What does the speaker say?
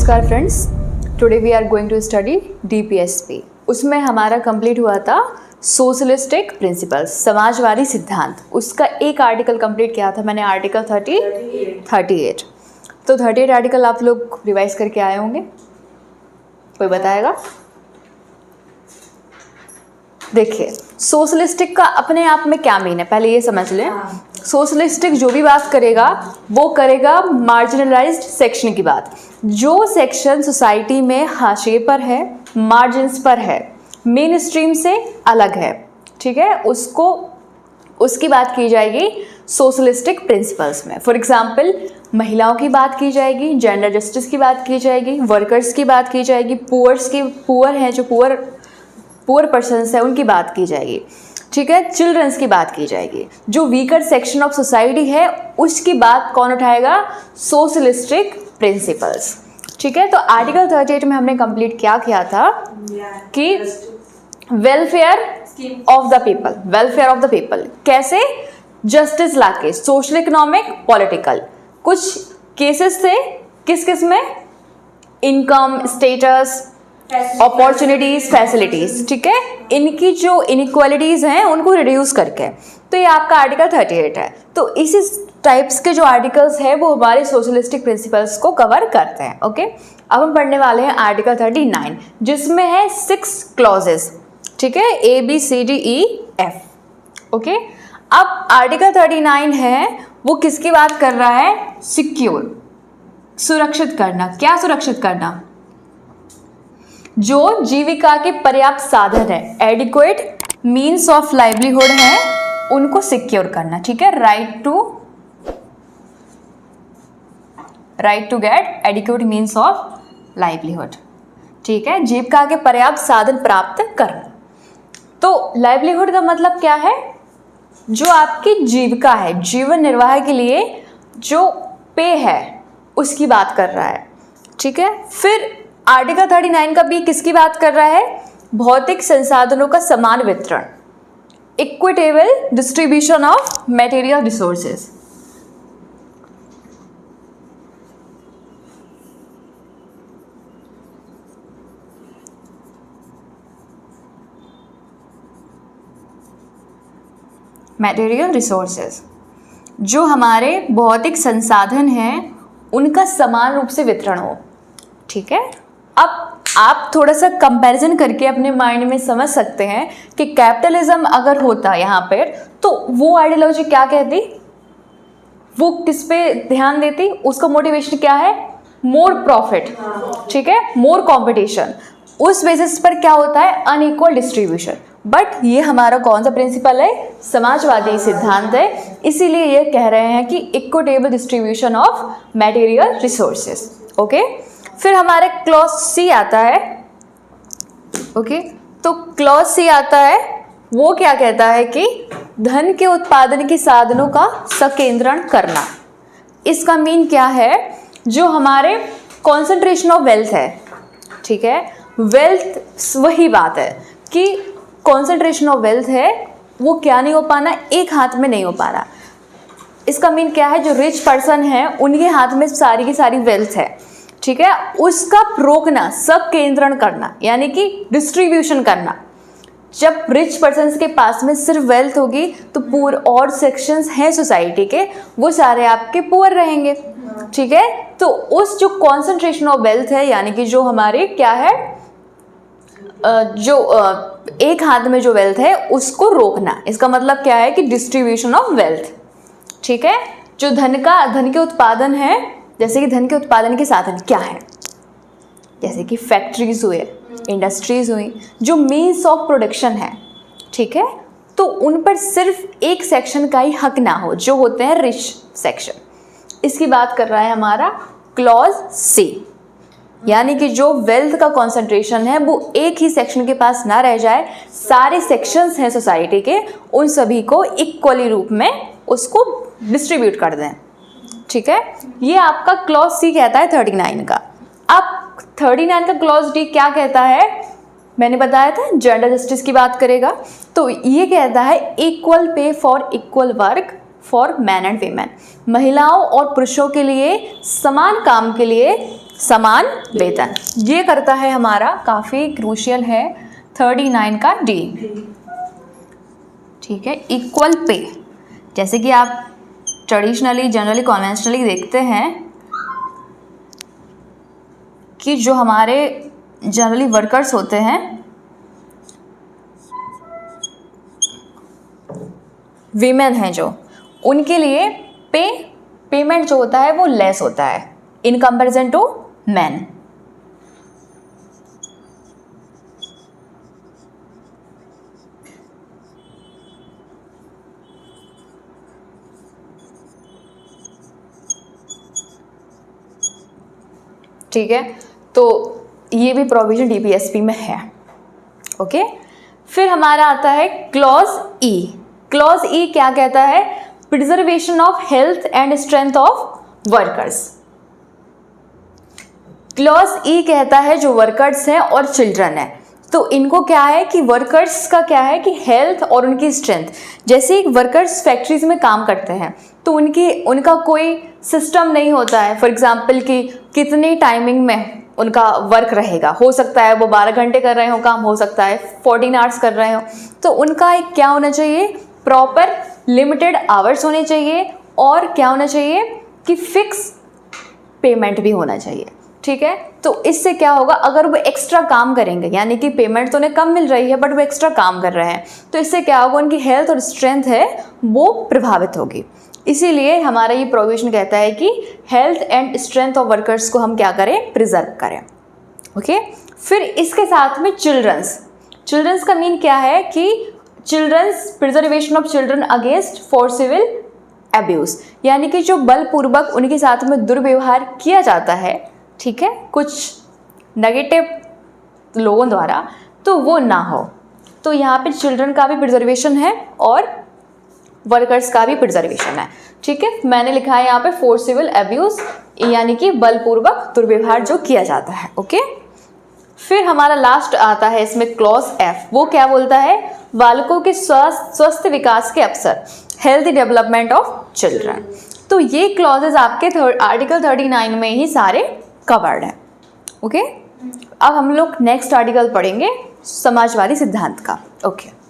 नमस्कार friends, today we are going to study DPSP। उसमें हमारा कंप्लीट हुआ था सोशलिस्टिक प्रिंसिपल्स, समाजवादी सिद्धांत। उसका एक आर्टिकल कंप्लीट किया था मैंने, आर्टिकल 38। तो 38 आर्टिकल आप लोग रिवाइज करके आए होंगे, कोई बताएगा? देखिए, सोशलिस्टिक का अपने आप में क्या मीन है, पहले ये समझ लें। सोशलिस्टिक जो भी बात करेगा वो करेगा मार्जिनलाइज्ड सेक्शन की बात। जो सेक्शन सोसाइटी में हाशिए पर है, मार्जिन्स पर है, मेन स्ट्रीम से अलग है, ठीक है, उसकी बात की जाएगी सोशलिस्टिक प्रिंसिपल्स में। फॉर एग्जांपल, महिलाओं की बात की जाएगी, जेंडर जस्टिस की बात की जाएगी, वर्कर्स की बात की जाएगी, पुअर हैं जो पुअर पर्सन्स है उनकी बात की जाएगी, ठीक है, चिल्ड्रंस की बात की जाएगी। जो वीकर सेक्शन ऑफ सोसाइटी है उसकी बात कौन उठाएगा? सोशलिस्टिक प्रिंसिपल्स, ठीक है। तो आर्टिकल 38 में हमने कंप्लीट क्या किया था कि वेलफेयर ऑफ द पीपल, कैसे? जस्टिस लाके, सोशल, इकोनॉमिक, पॉलिटिकल। कुछ केसेस थे, किस में? इनकम, स्टेटस, अपॉर्चुनिटीज, फैसिलिटीज, ठीक है, इनकी जो इनइक्वालिटीज हैं उनको रिड्यूस करके। तो ये आपका आर्टिकल 38 है। तो इसी टाइप्स के जो आर्टिकल्स हैं वो हमारे सोशलिस्टिक प्रिंसिपल्स को कवर करते हैं। ओके, अब हम पढ़ने वाले हैं आर्टिकल 39, जिसमें है 6 क्लॉजेस, ठीक है, ABCDEF। ओके, अब आर्टिकल 39 है वो किसकी बात कर रहा है? सिक्योर, सुरक्षित करना। क्या सुरक्षित करना? जो जीविका के पर्याप्त साधन है, एडिक्वेट मीन्स ऑफ लाइवलीहुड है, उनको सिक्योर करना, ठीक है। Right to get adequate means of livelihood, ठीक है, जीविका के पर्याप्त साधन प्राप्त करना। तो लाइवलीहुड का मतलब क्या है? जो आपकी जीविका है, जीवन निर्वाह के लिए जो पे है उसकी बात कर रहा है, ठीक है। फिर आर्टिकल 39 का भी किसकी बात कर रहा है? भौतिक संसाधनों का समान वितरण, equitable distribution of material resources. Material resources, जो हमारे भौतिक संसाधन हैं उनका समान रूप से वितरण हो, ठीक है। अब आप थोड़ा सा कंपैरिजन करके अपने माइंड में समझ सकते हैं कि कैपिटलिज्म अगर होता यहाँ पर तो वो आइडियोलॉजी क्या कहती, वो किस पे ध्यान देती? उसका मोटिवेशन क्या है? मोर प्रॉफिट, ठीक है, मोर कंपटीशन। उस बेसिस पर क्या होता है? Unequal distribution. बट ये हमारा कौन सा प्रिंसिपल है? समाजवादी सिद्धांत है, इसीलिए ये कह रहे हैं कि equitable distribution of material resources. Okay, फिर हमारे क्लॉज C आता है। ओके, तो क्लॉज C आता है, वो क्या कहता है कि धन के उत्पादन के साधनों का संकेंद्रण करना। इसका मीन क्या है? जो हमारे कॉन्सेंट्रेशन ऑफ वेल्थ है, ठीक है, वेल्थ वही बात है कि कॉन्सेंट्रेशन ऑफ वेल्थ है वो क्या नहीं हो पाना? एक हाथ में नहीं हो पाना। इसका मीन क्या है? जो रिच पर्सन है उनके हाथ में सारी की सारी वेल्थ है, ठीक है, उसका रोकना, सब केंद्रण करना, यानी कि डिस्ट्रीब्यूशन करना। जब रिच पर्सन्स के पास में सिर्फ वेल्थ होगी तो पुअर और सेक्शंस हैं सोसाइटी के, वो सारे आपके पुअर रहेंगे, ठीक है। तो उस जो कॉन्सेंट्रेशन ऑफ वेल्थ है, यानी कि जो हमारे क्या है, जो एक हाथ में जो वेल्थ है उसको रोकना। इसका मतलब क्या है कि डिस्ट्रीब्यूशन ऑफ वेल्थ, ठीक है। जो धन के उत्पादन है, जैसे कि धन के उत्पादन के साधन क्या है? जैसे कि फैक्ट्रीज हुए, इंडस्ट्रीज हुई, जो मीन्स ऑफ प्रोडक्शन है, ठीक है, तो उन पर सिर्फ एक सेक्शन का ही हक ना हो, जो होते हैं रिच सेक्शन। इसकी बात कर रहा है हमारा क्लॉज C, यानी कि जो वेल्थ का कॉन्सेंट्रेशन है वो एक ही सेक्शन के पास ना रह जाए, सारे सेक्शंस हैं सोसाइटी के, उन सभी को इक्वली रूप में उसको डिस्ट्रीब्यूट कर दें, ठीक है। ये आपका क्लॉज C कहता है 39 का। अब 39 का क्लॉज D क्या कहता है? मैंने बताया था जेंडर जस्टिस की बात करेगा, तो ये कहता है equal pay for equal work for man and women, महिलाओं और पुरुषों के लिए समान काम के लिए समान वेतन। ये करता है हमारा, काफ़ी क्रूशियल है, 39 का डी। ठीक है, इक्वल पे, जैसे कि आप ट्रेडिशनली जनरली कॉन्वेंशनली देखते हैं कि जो हमारे जनरली वर्कर्स होते हैं, वीमेन हैं जो, उनके लिए पेमेंट जो होता है वो लेस होता है इन कंपैरिजन टू मैन। ठीक है, तो ये भी प्रोविजन डीपीएसपी में है। ओके, फिर हमारा आता है क्लॉज ई। क्लॉज ई क्या कहता है? Preservation of health and strength of workers. Clause ई कहता है जो वर्कर्स हैं और चिल्ड्रन है, तो इनको क्या है कि वर्कर्स का क्या है कि हेल्थ और उनकी स्ट्रेंथ, जैसे वर्कर्स फैक्ट्रीज में काम करते हैं तो उनका कोई सिस्टम नहीं होता है, फॉर एग्जांपल कि कितनी टाइमिंग में उनका वर्क रहेगा, हो सकता है वो 12 घंटे कर रहे हो काम, हो सकता है 14 आवर्स कर रहे हो, तो उनका एक क्या होना चाहिए, प्रॉपर लिमिटेड आवर्स होने चाहिए, और क्या होना चाहिए कि फिक्स पेमेंट भी होना चाहिए। ठीक है, तो इससे क्या होगा, अगर वो एक्स्ट्रा काम करेंगे, यानी कि पेमेंट तो उन्हें कम मिल रही है बट वो एक्स्ट्रा काम कर रहे हैं, तो इससे क्या होगा, उनकी हेल्थ और स्ट्रेंथ है वो प्रभावित होगी। इसीलिए हमारा ये प्रोविजन कहता है कि health and strength of workers को हम क्या करें, प्रिजर्व करें। ओके, फिर इसके साथ में चिल्ड्रंस का मीन क्या है कि childrens, preservation of children against forcible abuse, यानी कि जो बलपूर्वक उनके साथ में दुर्व्यवहार किया जाता है, ठीक है, कुछ नेगेटिव लोगों द्वारा, तो वो ना हो। तो यहाँ पे चिल्ड्रन का भी प्रिजर्वेशन है और वर्कर्स का भी प्रिजर्वेशन है। ठीक है, मैंने लिखा है यहाँ पे फोर्सिबल एब्यूज, यानी कि बलपूर्वक दुर्व्यवहार जो किया जाता है। ओके, फिर हमारा लास्ट आता है इसमें क्लॉज एफ। वो क्या बोलता है, बालकों के स्वस्थ विकास के अवसर, हेल्थी डेवलपमेंट ऑफ चिल्ड्रन। तो ये क्लॉजेज आपके आर्टिकल 39 में ही सारे कवर्ड है। ओके, अब हम लोग नेक्स्ट आर्टिकल पढ़ेंगे समाजवादी सिद्धांत का। ओके।